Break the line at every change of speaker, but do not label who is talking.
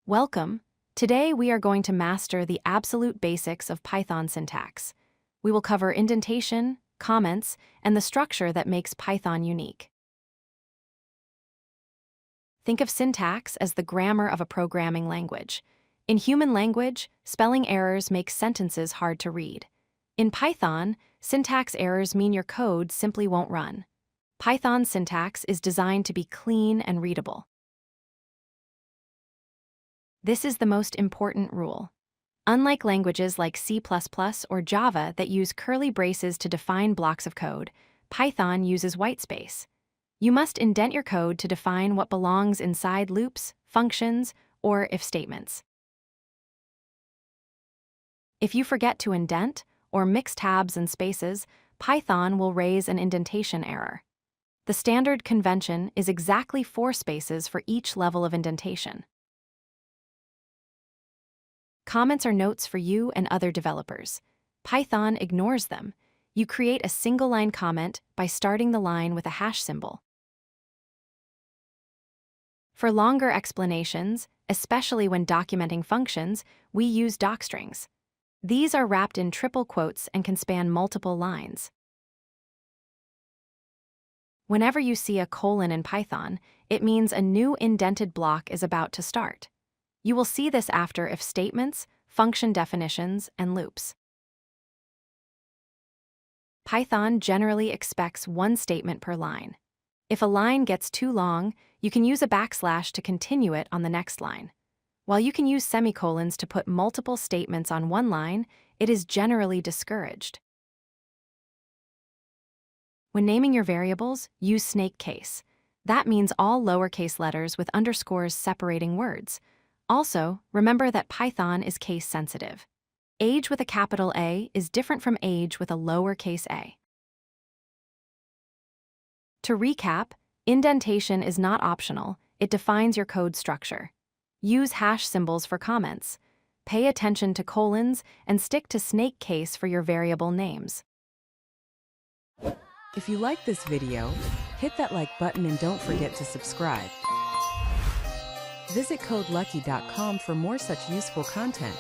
Welcome. Today we are going to master the absolute basics of Python syntax. We will cover indentation, comments, and the structure that makes Python unique. Think of syntax as the grammar of a programming language. In human language, spelling errors make sentences hard to read. In Python, syntax errors mean your code simply won't run. Python syntax is designed to be clean and readable. This is the most important rule. Unlike languages like C++ or Java that use curly braces to define blocks of code, Python uses whitespace. You must indent your code to define what belongs inside loops, functions, or if statements. If you forget to indent or mix tabs and spaces, Python will raise an indentation error. The standard convention is exactly 4 spaces for each level of indentation. Comments are notes for you and other developers. Python ignores them. You create a single-line comment by starting the line with a hash symbol. For longer explanations, especially when documenting functions, we use docstrings. These are wrapped in triple quotes and can span multiple lines. Whenever you see a colon in Python, it means a new indented block is about to start. You will see this after if statements, function definitions, and loops. Python generally expects 1 statement per line. If a line gets too long, you can use a backslash to continue it on the next line. While you can use semicolons to put multiple statements on one line, it is generally discouraged. When naming your variables, use snake case. That means all lowercase letters with underscores separating words. Also, remember that Python is case-sensitive. Age with a capital A is different from age with a lowercase a. To recap, indentation is not optional. It defines your code structure. Use hash symbols for comments. Pay attention to colons and stick to snake case for your variable names.
If you like this video, hit that like button and don't forget to subscribe. Visit codelucky.com for more such useful content.